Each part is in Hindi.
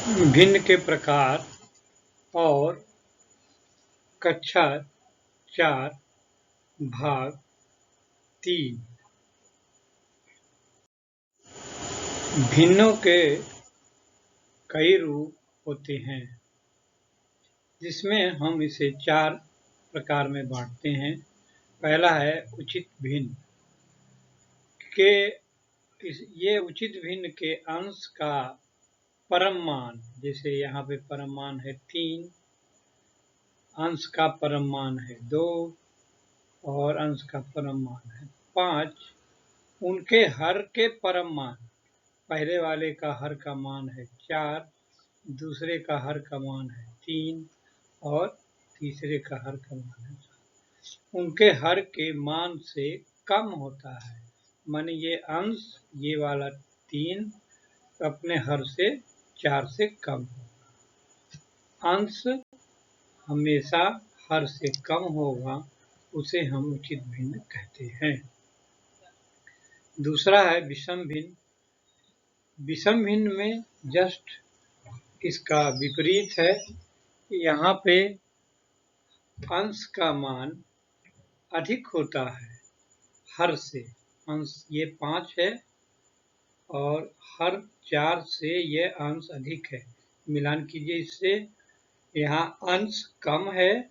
भिन्न के प्रकार और कक्षा 4 भाग 3। भिन्नों के कई रूप होते हैं, जिसमें हम इसे 4 प्रकार में बांटते हैं। पहला है उचित भिन्न ये उचित भिन्न के अंश का परम मान, जैसे यहाँ पे परम मान है 3, अंश का परम मान है 2 और अंश का परम मान है 5। उनके हर के परम मान, पहले वाले का हर का मान है 4, दूसरे का हर का मान है 3 और तीसरे का हर का मान है 7। उनके हर के मान से कम होता है, माने ये अंश, ये वाला 3 अपने हर से 4 से कम होगा। अंश हमेशा हर से कम होगा, उसे हम उचित भिन्न कहते हैं। दूसरा है विषम भिन्न। विषम भिन्न में जस्ट इसका विपरीत है। यहाँ पे अंश का मान अधिक होता है हर से। अंश ये 5 है और हर 4 से ये अंश अधिक है। मिलान कीजिए इससे, यहाँ अंश कम है,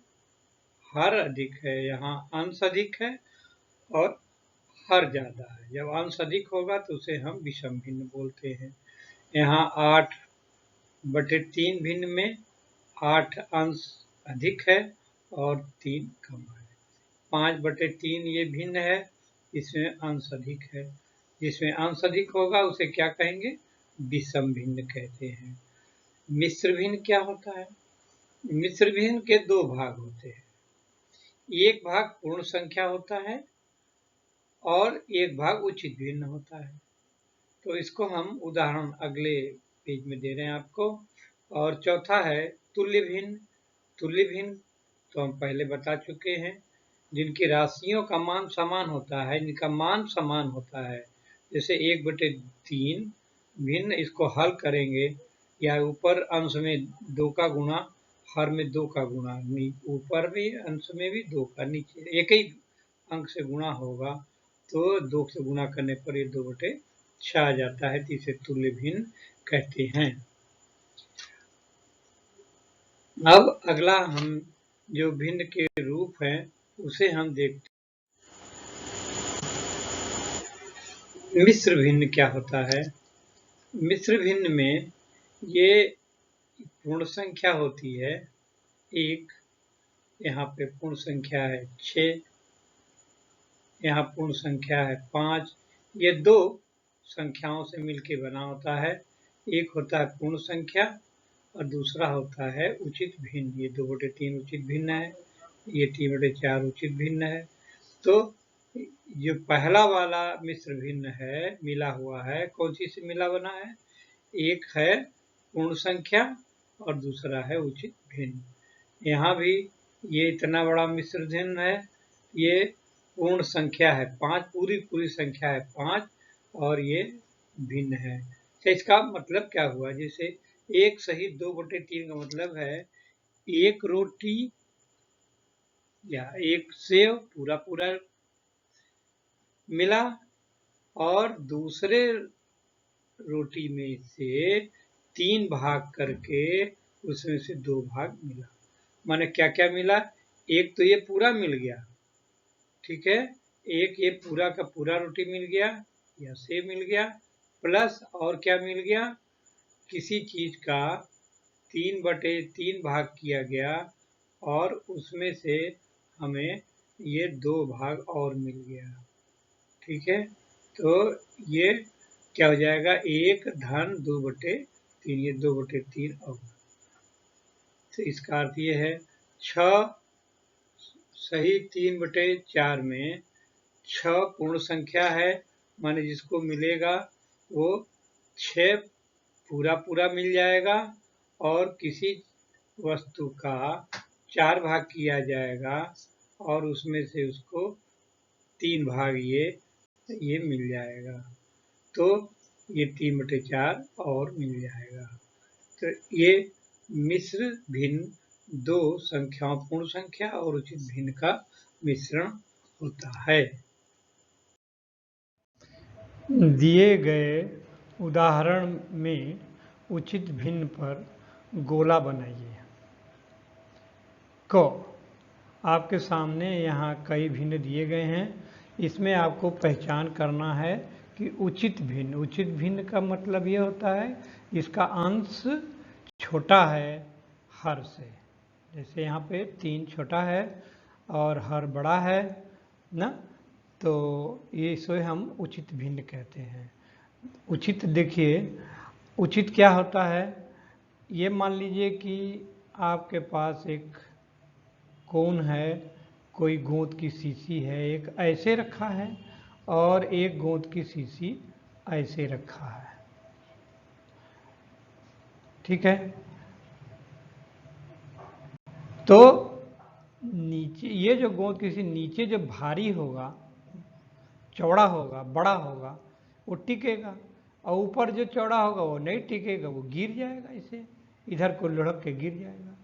हर अधिक है। यहाँ अंश अधिक है और हर ज़्यादा है। जब अंश अधिक होगा तो उसे हम विषम भिन्न बोलते हैं। यहाँ 8/3 भिन्न में 8 अंश अधिक है और 3 कम है। 5/3 ये भिन्न है, इसमें अंश अधिक है। जिसमें अंश अधिक होगा उसे क्या कहेंगे? विषम भिन्न कहते हैं। मिश्र भिन्न क्या होता है? मिश्र भिन्न के 2 भाग होते हैं। एक भाग पूर्ण संख्या होता है और एक भाग उचित भिन्न होता है। तो इसको हम उदाहरण अगले पेज में दे रहे हैं आपको। और चौथा है तुल्य भिन्न। तुल्य भिन्न तो हम पहले बता चुके हैं, जिनकी राशियों का मान समान होता है, इनका मान समान होता है। जैसे 1/3 भिन्न, इसको हल करेंगे या ऊपर अंश में 2 का गुणा, हर में 2 का गुणा, ऊपर भी अंश में भी 2 का, नीचे एक ही अंक से गुणा होगा तो 2 से गुणा करने पर ये 2/6 आ जाता है। तो इसे तुल्य भिन्न कहते हैं। अब अगला हम जो भिन्न के रूप हैं उसे हम देखते हैं। मिश्र भिन्न क्या होता है? मिश्र भिन्न में ये पूर्ण संख्या होती है 1, यहाँ पे पूर्ण संख्या है 6, यहाँ पूर्ण संख्या है 5। ये 2 संख्याओं से मिलकर बना होता है। एक होता है पूर्ण संख्या और दूसरा होता है उचित भिन्न। ये 2/3 उचित भिन्न है, ये 3/4 उचित भिन्न है। तो जो पहला वाला मिश्र भिन्न है, मिला हुआ है, कौन सी से मिला बना है? एक है पूर्ण संख्या और दूसरा है उचित भिन्न। यहाँ भी ये इतना बड़ा मिश्र भिन्न है, ये पूर्ण संख्या है 5, पूरी संख्या है 5 और ये भिन्न है। तो इसका मतलब क्या हुआ? जैसे 1 सहित 2/3 का मतलब है 1 रोटी या 1 सेव पूरा मिला और दूसरे रोटी में से 3 भाग करके उसमें से 2 भाग मिला। माने क्या क्या मिला? एक तो ये पूरा मिल गया, ठीक है, एक ये पूरा का पूरा रोटी मिल गया या सेब मिल गया, प्लस और क्या मिल गया? किसी चीज का 3/3 भाग किया गया और उसमें से हमें ये 2 भाग और मिल गया, ठीक है। तो ये क्या हो जाएगा? 1 धन 2/3, ये 2/3 और। तो इसका अर्थ ये है 6 सही 3/4 में 6 पूर्ण संख्या है, माने जिसको मिलेगा वो 6 पूरा मिल जाएगा और किसी वस्तु का 4 भाग किया जाएगा और उसमें से उसको 3 भाग ये मिल जाएगा। तो ये 3/4 और मिल जाएगा। तो ये मिश्र भिन्न दो संख्याओं पूर्ण संख्या और उचित भिन्न का मिश्रण होता है। दिए गए उदाहरण में उचित भिन्न पर गोला बनाइए। क, आपके सामने यहाँ कई भिन्न दिए गए हैं। इसमें आपको पहचान करना है कि उचित भिन्न। उचित भिन्न का मतलब ये होता है इसका अंश छोटा है हर से। जैसे यहाँ पे 3 छोटा है और हर बड़ा है ना, तो ये इसे हम उचित भिन्न कहते हैं। उचित देखिए, उचित क्या होता है, ये मान लीजिए कि आपके पास एक कोन है, कोई गोंद की शीशी है, एक ऐसे रखा है और एक गोंद की शीशी ऐसे रखा है, ठीक है। तो नीचे ये जो गोंद की शीशी नीचे जो भारी होगा, चौड़ा होगा, बड़ा होगा, वो टिकेगा, और ऊपर जो चौड़ा होगा वो नहीं टिकेगा, वो गिर जाएगा, इसे इधर को लुढ़क के गिर जाएगा,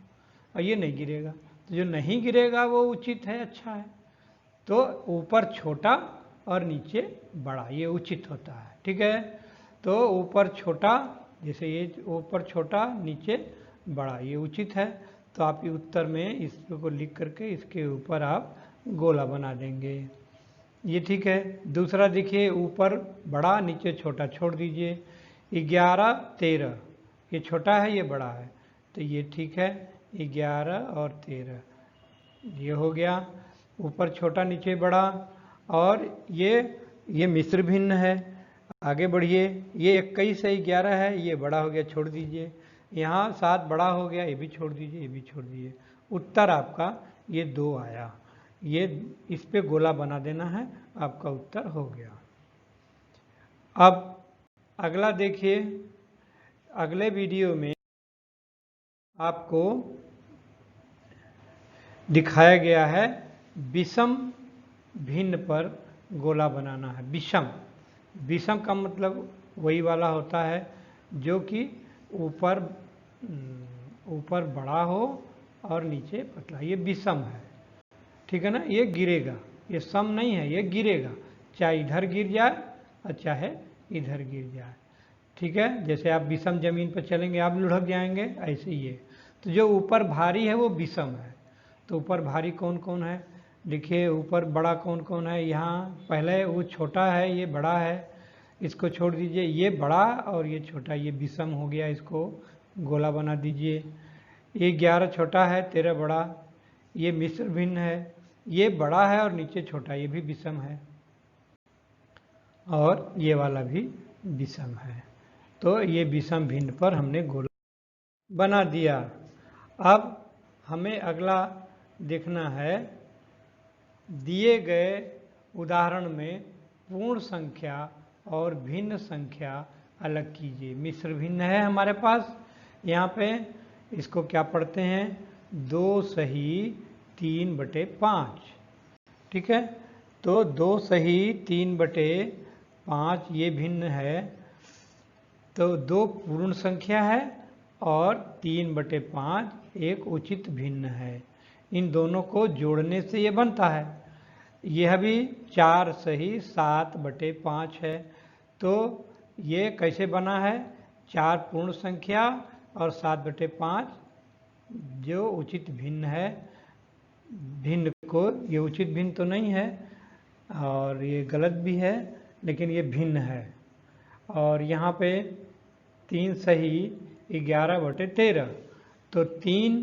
और ये नहीं गिरेगा। तो जो नहीं गिरेगा वो उचित है, अच्छा है। तो ऊपर छोटा और नीचे बड़ा, ये उचित होता है, ठीक है। तो ऊपर छोटा, जैसे ये ऊपर छोटा नीचे बड़ा, ये उचित है। तो आप उत्तर में इसको लिख करके इसके ऊपर आप गोला बना देंगे, ये ठीक है। दूसरा देखिए, ऊपर बड़ा नीचे छोटा छोड़ दीजिए। 11, 13, ये छोटा है ये बड़ा है, तो ये ठीक है। 11 और 13 ये हो गया, ऊपर छोटा नीचे बड़ा। और ये मिश्र भिन्न है। आगे बढ़िए, ये 21 है, 11 है, ये बड़ा हो गया, छोड़ दीजिए। यहाँ 7 बड़ा हो गया, ये भी छोड़ दीजिए, ये भी छोड़ दीजिए। उत्तर आपका ये 2 आया, ये इस पे गोला बना देना है, आपका उत्तर हो गया। अब अगला देखिए, अगले वीडियो में आपको दिखाया गया है विषम भिन्न पर गोला बनाना है। विषम, विषम का मतलब वही वाला होता है जो कि ऊपर बड़ा हो और नीचे पतला, ये विषम है, ठीक है ना। ये गिरेगा, ये सम नहीं है, ये गिरेगा, चाहे इधर गिर जाए और चाहे इधर गिर जाए, ठीक है। जैसे आप विषम जमीन पर चलेंगे आप लुढ़क जाएंगे, ऐसे ही है। तो जो ऊपर भारी है वो विषम है। तो ऊपर भारी कौन कौन है, देखिए ऊपर बड़ा कौन कौन है। यहाँ पहले वो छोटा है, ये बड़ा है, इसको छोड़ दीजिए। ये बड़ा और ये छोटा, ये विषम हो गया, इसको गोला बना दीजिए। ये 11 छोटा है, 13 बड़ा, ये मिश्र भिन्न है। ये बड़ा है और नीचे छोटा, ये भी विषम है, और ये वाला भी विषम है। तो ये विषम भिन्न पर हमने गोला बना दिया। अब हमें अगला देखना है, दिए गए उदाहरण में पूर्ण संख्या और भिन्न संख्या अलग कीजिए। मिश्र भिन्न है हमारे पास, यहाँ पे इसको क्या पढ़ते हैं, 2 सही 3/5, ठीक है। तो 2 सही 3/5 ये भिन्न है। तो 2 पूर्ण संख्या है और 3/5 एक उचित भिन्न है। इन दोनों को जोड़ने से ये बनता है। यह भी 4 सही 7/5 है। तो ये कैसे बना है, 4 पूर्ण संख्या और 7/5 जो उचित भिन्न है। भिन्न को, ये उचित भिन्न तो नहीं है और ये गलत भी है, लेकिन ये भिन्न है। और यहाँ पे 3 सही 11/13, तो 3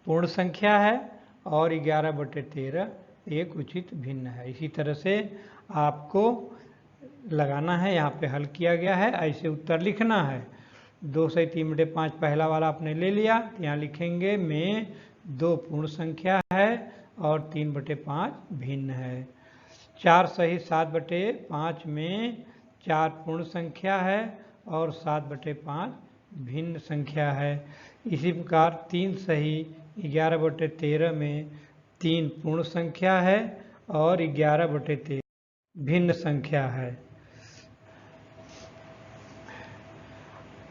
पूर्ण संख्या है और 11/13 एक उचित भिन्न है। इसी तरह से आपको लगाना है, यहाँ पे हल किया गया है, ऐसे उत्तर लिखना है। 2 सही 3/5 पहला वाला आपने ले लिया, यहाँ लिखेंगे में 2 पूर्ण संख्या है और 3/5 भिन्न है। 4 सही 7/5 में 4 पूर्ण संख्या है और 7/5 भिन्न संख्या है। इसी प्रकार 3 सही 11/13 में 3 पूर्ण संख्या है और 11/13 भिन्न संख्या है।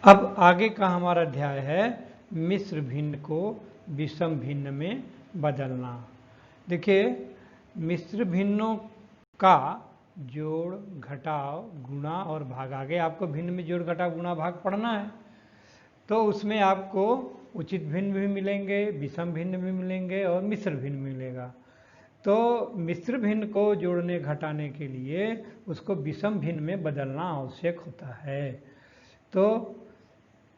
अब आगे का हमारा अध्याय है मिश्र भिन्न को विषम भिन्न में बदलना। देखिए, मिश्र भिन्नों का जोड़ घटाव गुणा और भाग, आगे आपको भिन्न में जोड़ घटाव गुणा भाग पढ़ना है, तो उसमें आपको उचित भिन्न भी मिलेंगे, विषम भिन्न भी मिलेंगे और मिश्र भिन्न मिलेगा। तो मिश्र भिन्न को जोड़ने घटाने के लिए उसको विषम भिन्न में बदलना आवश्यक होता है। तो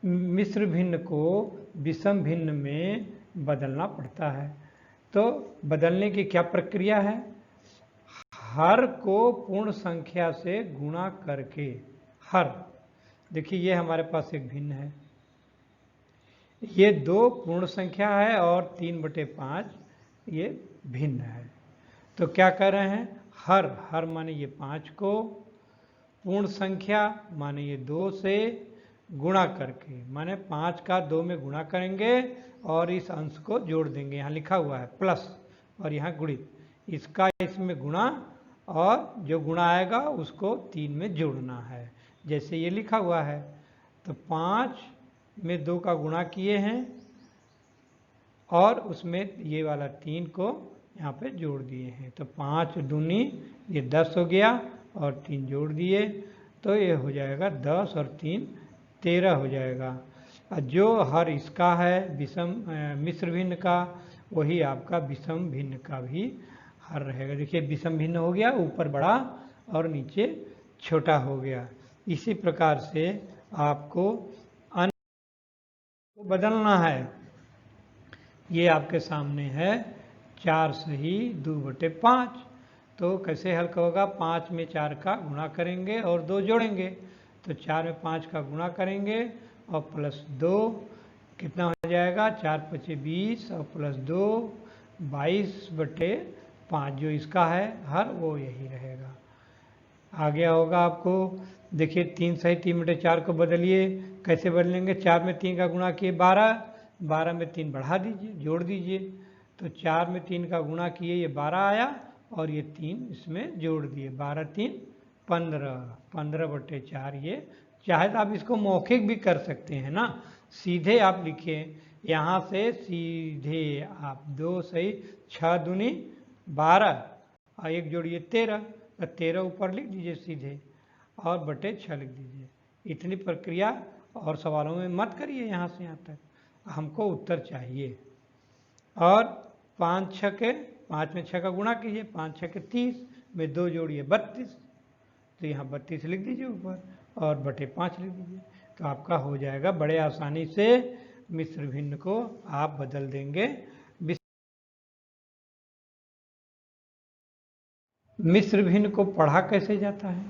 मिश्र भिन्न को विषम भिन्न में बदलना पड़ता है। तो बदलने की क्या प्रक्रिया है? हर को पूर्ण संख्या से गुणा करके, हर, देखिए ये हमारे पास एक भिन्न है, ये 2 पूर्ण संख्या है और 3/5 ये भिन्न है। तो क्या कर रहे हैं, हर माने ये 5 को, पूर्ण संख्या माने ये 2 से गुणा करके, माने 5 का 2 में गुणा करेंगे और इस अंश को जोड़ देंगे, यहाँ लिखा हुआ है प्लस और यहाँ गुणित, इसका इसमें गुणा और जो गुणा आएगा उसको 3 में जोड़ना है, जैसे ये लिखा हुआ है। तो 5 में 2 का गुणा किए हैं और उसमें ये वाला 3 को यहाँ पे जोड़ दिए हैं। तो 5 दूनी ये 10 हो गया और 3 जोड़ दिए तो ये हो जाएगा 10 और 3 13 हो जाएगा। और जो हर इसका है विषम मिश्र भिन्न का, वही आपका विषम भिन्न का भी हर रहेगा। देखिए विषम भिन्न हो गया, ऊपर बड़ा और नीचे छोटा हो गया। इसी प्रकार से आपको अन्य को बदलना है। ये आपके सामने है 4 सही 2/5। तो कैसे हल होगा, 5 में 4 का गुणा करेंगे और 2 जोड़ेंगे, तो 4 में 5 का गुणा करेंगे और प्लस 2, कितना हो जाएगा, 4 × 5 = 20 और प्लस 2 22/5, जो इसका है हर वो यही रहेगा। आगे होगा आपको, देखिए 3 सही 3/4 को बदलिए, कैसे बदलेंगे, 4 में 3 का गुणा किए 12 में 3 बढ़ा दीजिए, जोड़ दीजिए, तो 4 में 3 का गुणा किए ये 12 आया और ये 3 इसमें जोड़ दिए, 12 × 3 = 15, 15/4। ये चाहे तो आप इसको मौखिक भी कर सकते हैं ना, सीधे आप लिखें, यहाँ से सीधे आप 2 सही 6 दूनी 12 और 1 जोड़िए 13, तो 13 ऊपर लिख दीजिए सीधे और बटे 6 लिख दीजिए। इतनी प्रक्रिया और सवालों में मत करिए यहाँ से यहाँ तक, हमको उत्तर चाहिए। और 5 में 6 का गुणा कीजिए, 5 × 6 = 30, में 2 जोड़िए 32, तो यहाँ 32 लिख दीजिए ऊपर और बटे 5 लिख दीजिए, तो आपका हो जाएगा। बड़े आसानी से मिश्र भिन्न को आप बदल देंगे। मिश्र भिन्न को पढ़ा कैसे जाता है,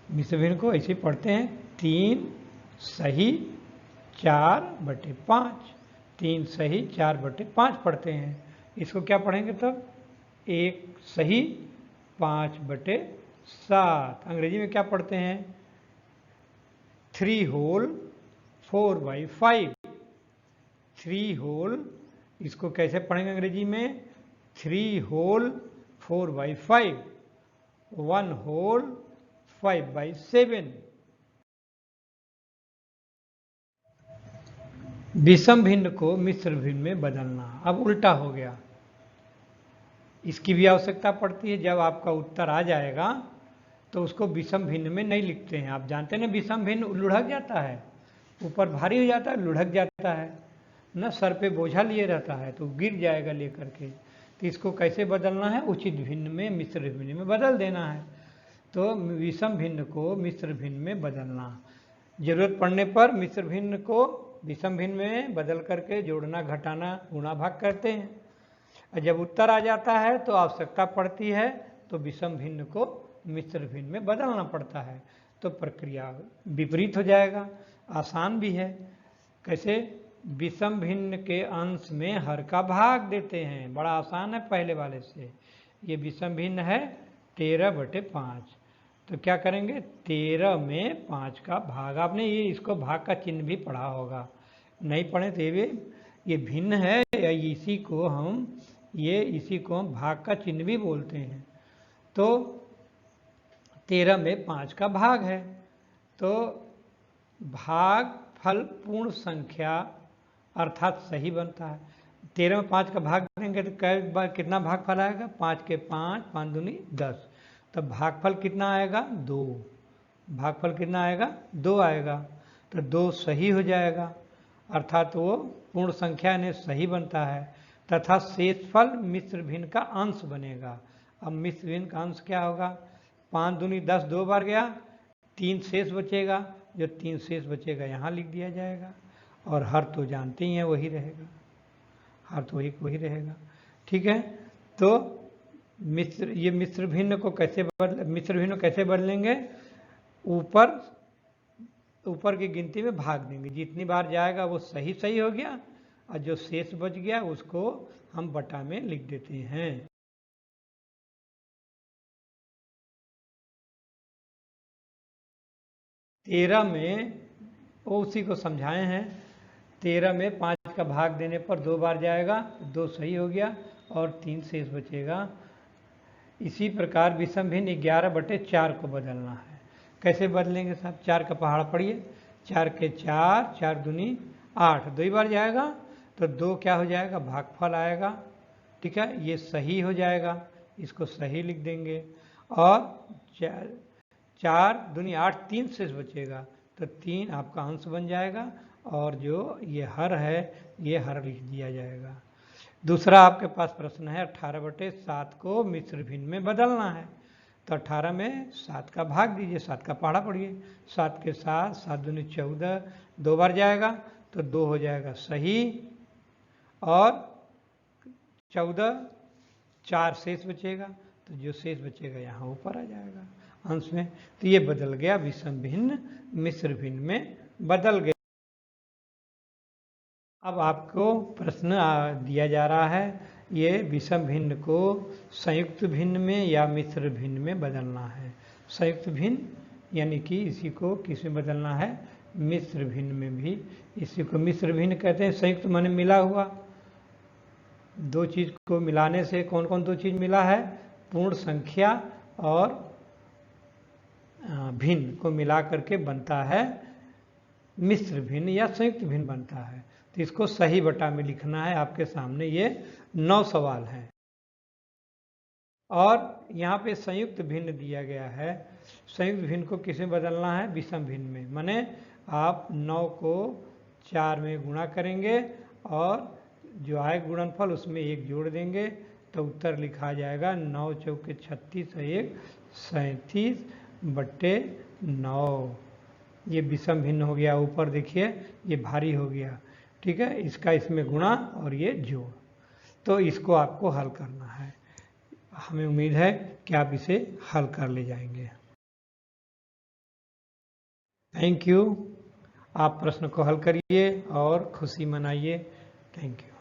मिश्र भिन्न को ऐसे पढ़ते हैं, 3 सही 4/5, 3 सही 4/5 पढ़ते हैं। इसको क्या पढ़ेंगे तब, 1 सही 5/7, अंग्रेजी में क्या पढ़ते हैं, 3 होल 4/5, 3 होल, इसको कैसे पढ़ेंगे अंग्रेजी में, 3 होल 4/5, 1 होल 5/7। विषम भिन्न को मिश्र भिन्न में बदलना, अब उल्टा हो गया, इसकी भी आवश्यकता पड़ती है। जब आपका उत्तर आ जाएगा तो उसको विषम भिन्न में नहीं लिखते हैं, आप जानते हैं ना, विषम भिन्न लुढ़क जाता है, ऊपर भारी हो जाता है, लुढ़क जाता है ना, सर पे बोझा लिए रहता है तो गिर जाएगा लेकर के। तो इसको कैसे बदलना है, उचित भिन्न में मिश्र भिन्न में बदल देना है। तो विषम भिन्न को मिश्र भिन्न में बदलना, जरूरत पड़ने पर मिश्र भिन्न को विषम भिन्न में बदल करके जोड़ना घटाना गुणा भाग करते हैं, और जब उत्तर आ जाता है तो आवश्यकता पड़ती है तो विषम भिन्न को मिश्र भिन्न में बदलना पड़ता है, तो प्रक्रिया विपरीत हो जाएगा। आसान भी है, कैसे, विषम भिन्न के अंश में हर का भाग देते हैं, बड़ा आसान है पहले वाले से। ये विषम भिन्न है 13/5, तो क्या करेंगे, 13 में 5 का भाग, आपने ये इसको भाग का चिन्ह भी पढ़ा होगा, नहीं पढ़े तो ये भिन्न है, या इसी को हम भाग का चिन्ह भी बोलते हैं। तो 13 में 5 का भाग है, तो भागफल पूर्ण संख्या अर्थात सही बनता है। 13 में 5 का भाग देंगे तो कई बार कितना भागफल आएगा? 5 के 5, 5 दूनी 10। तो भागफल कितना आएगा? 2। भागफल कितना आएगा? 2 आएगा। तो 2 सही हो जाएगा, अर्थात वो पूर्ण संख्या ने सही बनता है। तथा शेषफल मिश्र भिन्न का अंश बनेगा। अब मिश्र भिन्न का अंश क्या होगा? 5 दूनी 10 2 बार गया, 3 शेष बचेगा। जो 3 शेष बचेगा यहाँ लिख दिया जाएगा। और हर तो जानते ही हैं वही रहेगा, हर तो वही रहेगा। ठीक है, तो ये मिश्र भिन्न कैसे बदलेंगे? ऊपर की गिनती में भाग देंगे, जितनी बार जाएगा वो सही सही हो गया, और जो शेष बच गया उसको हम बटा में लिख देते हैं। तेरह में वो उसी को समझाए हैं। 13 में 5 का भाग देने पर 2 बार जाएगा, 2 सही हो गया और 3 शेष बचेगा। इसी प्रकार विषम भिन्न 11/4 को बदलना है। कैसे बदलेंगे साहब? 4 का पहाड़ पढ़िए। 4 के 4, 4 दूनी 8, 2 बार जाएगा तो 2 क्या हो जाएगा? भागफल आएगा। ठीक है, ये सही हो जाएगा, इसको सही लिख देंगे। और 4 दूनी 8, 3 शेष बचेगा तो 3 आपका अंश बन जाएगा। और जो ये हर है ये हर लिख दिया जाएगा। दूसरा आपके पास प्रश्न है 18/7 को मिश्र भिन्न में बदलना है। तो 18 में 7 का भाग दीजिए, 7 का पहाड़ा पढ़िए। 7 के 7, 7 दूनी 14, 2 बार जाएगा तो 2 हो जाएगा सही। और 14, 4 शेष बचेगा, तो जो शेष बचेगा यहाँ ऊपर आ जाएगा अंश में। तो ये बदल गया, विषम भिन्न मिश्र भिन्न में बदल गया। अब आपको प्रश्न दिया जा रहा है, ये विषम भिन्न को संयुक्त भिन्न में या मिश्र भिन्न में बदलना है। संयुक्त भिन्न यानी कि इसी को किस में बदलना है? मिश्र भिन्न में भी। इसी को मिश्र भिन्न कहते हैं। संयुक्त माने मिला हुआ, दो चीज को मिलाने से कौन कौन दो चीज मिला है? पूर्ण संख्या और भिन्न को मिला करके बनता है मिश्र भिन्न या संयुक्त भिन्न बनता है। तो इसको सही बटा में लिखना है। आपके सामने ये 9 सवाल हैं। और यहाँ पे संयुक्त भिन्न दिया गया है। संयुक्त भिन्न को किस में बदलना है? विषम भिन्न में। माने आप 9 को 4 में गुणा करेंगे और जो आए गुणनफल उसमें 1 जोड़ देंगे तो उत्तर लिखा जाएगा 9 चौके 36 और 1 37/9। ये विषम भिन्न हो गया। ऊपर देखिए ये भारी हो गया। ठीक है, इसका इसमें गुणा और ये जोड़। तो इसको आपको हल करना है। हमें उम्मीद है कि आप इसे हल कर ले जाएंगे। Thank you. आप प्रश्न को हल करिए और खुशी मनाइए। Thank you.